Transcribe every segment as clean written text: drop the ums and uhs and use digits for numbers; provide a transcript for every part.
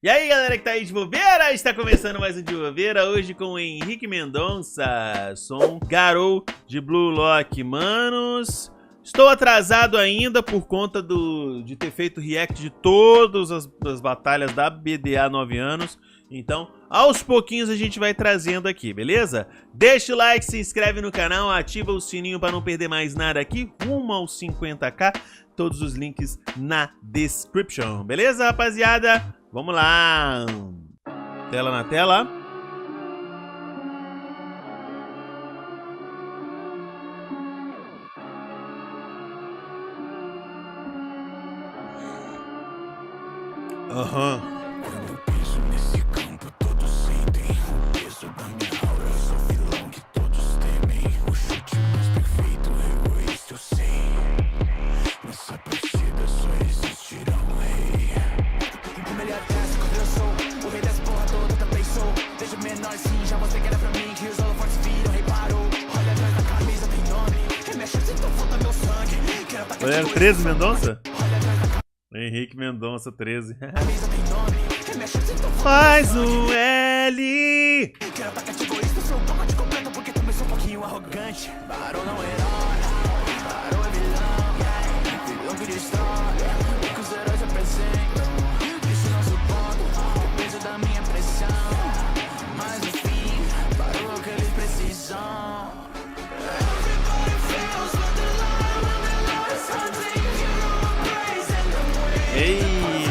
E aí galera que tá aí de bobeira, está começando mais um de bobeira, hoje com o Henrique Mendonça, som Garou de Blue Lock. Manos, estou atrasado ainda por conta de ter feito react de todas as batalhas da BDA 9 anos, então aos pouquinhos a gente vai trazendo aqui, beleza? Deixa o like, se inscreve no canal, ativa o sininho para não perder mais nada aqui, rumo aos 50k, todos os links na description, beleza rapaziada? Vamos lá! Tela na tela. Aham. Quando eu piso nesse campo, todos sentem o peso da minha aura. Eu sou vilão que todos temem. O chute mais perfeito, egoísta, eu sei. Nessa partida só existirá um rei. O melhor teste quando eu sou o rei das porra toda, também sou. Desde menor sim, já mostrei que era pra mim. Que os holofotes viram, reparou. Olha atrás da camisa, tem nome. Remexe, então falta meu sangue. Quero atacar Olha, 13 Mendonça? Henrique Mendonça, 13. Faz o L. Quero atacar de egoísta, sou um pacote completo porque também sou um pouquinho arrogante. Barão não é herói, Barão é vilão, vilão que destrói, o que os heróis apresentam. Isso não suporto, o peso da minha pressão. Mas no fim, Barão é o que eles precisam. Ei!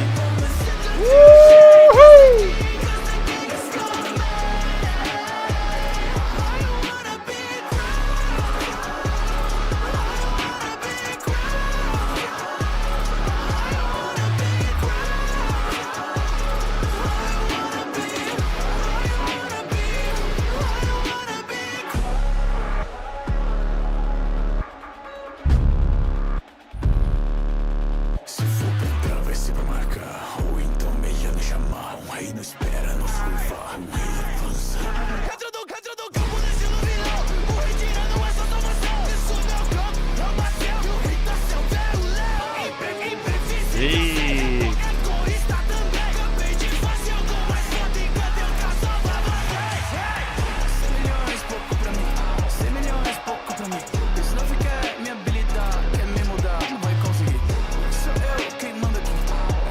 Se for pra entrar, vai ser pra marcar. Ou então melhor me chamar. Um rei não espera, não curva. Um rei avança. Dentro do campo, descendo vilão. O rei tirando essa salvação. Isso meu campo, não bateu. E o rei tá seu velho leão. Imprevisível. Ei! Egoísta também. Acabei de fazer o gol mais foda enquanto eu caçava reis. 100 milhões, pouco pra mim. 100 milhões, pouco pra mim. Isso não fica minha habilidade. Quer me mudar, não vai conseguir. Sou eu quem manda aqui.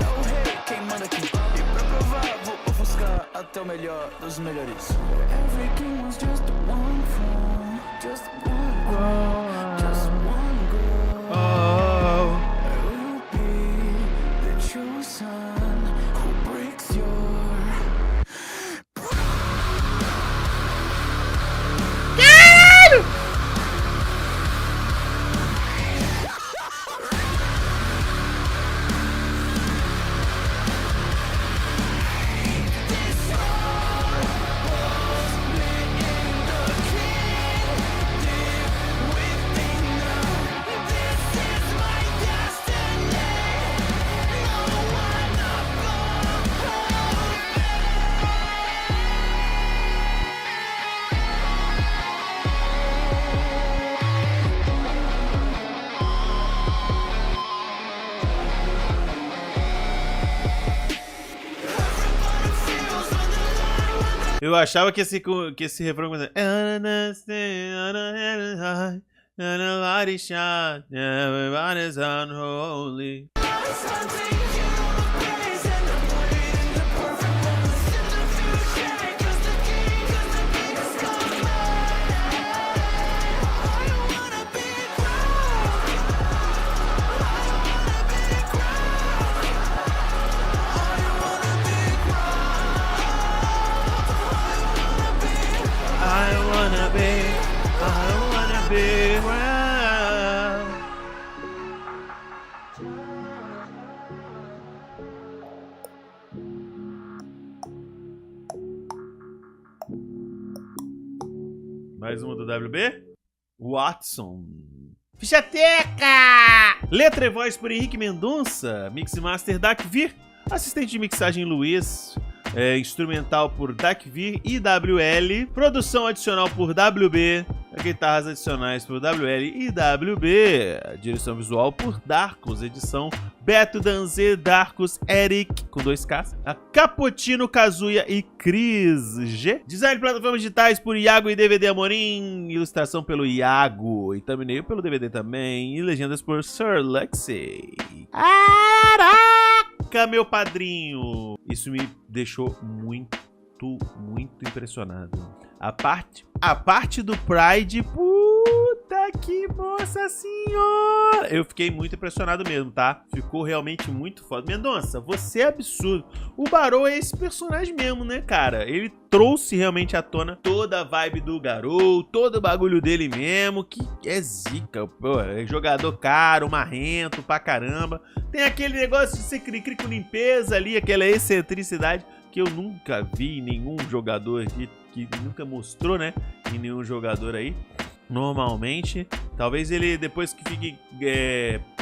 É o rei quem manda aqui. E pra provar, vou ofuscar até o melhor dos melhores. Every king was just one throne. Just one throne. Just one goal. Oh. I will be the chosen who breaks your. Eu achava que esse refrão começava. Everybody's unholy. I wanna be wild. Mais uma do WB? Watson. Fichateca! Letra e voz por Henrique Mendonça. Mix e Master Dakvir. Assistente de mixagem Luiz. Instrumental por Dakvir e WL. Produção adicional por WB. Guitarras adicionais por WL e WB. Direção visual por Darkus. Edição Beto Danze, Darkus, Eric, com 2 Ks. A Capotino, Kazuya e Cris G. Design de plataformas digitais por Iago e DVD Amorim. Ilustração pelo Iago. E thumbnail pelo DVD também. E legendas por Sir Lexi. Caraca, meu padrinho. Isso me deixou muito impressionado. A parte do Pride, puta que nossa senhora! Eu fiquei muito impressionado mesmo, tá? Ficou realmente muito foda. Mendonça, você é absurdo. O Barou é esse personagem mesmo, né, cara? Ele trouxe realmente à tona toda a vibe do Garou, todo o bagulho dele mesmo, que é zica. Pô, é jogador caro, marrento pra caramba. Tem aquele negócio de ser cri-cri com limpeza ali, aquela excentricidade que eu nunca vi em nenhum jogador aqui, que nunca mostrou, né, em nenhum jogador aí. Normalmente, talvez ele, depois que fique,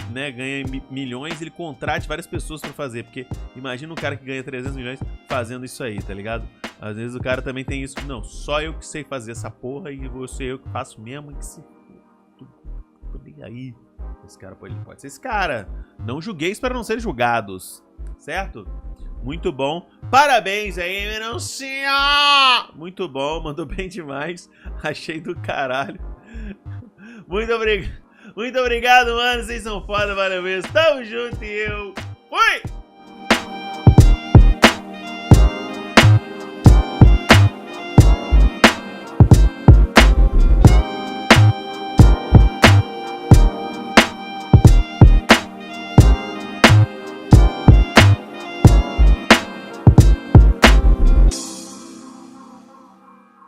né, ganha milhões, ele contrate várias pessoas pra fazer, porque imagina um cara que ganha 300 milhões fazendo isso aí, tá ligado? Às vezes o cara também tem isso, não, só eu que sei fazer essa porra e você eu que faço mesmo, e que se... Tô bem aí. Esse cara pode ser esse cara. Não julgueis para não ser julgados, certo? Muito bom. Parabéns aí, Mendoncinha! Muito bom, mandou bem demais. Achei do caralho. Muito obrigado, mano. Vocês são foda, valeu mesmo. Tamo junto e eu fui!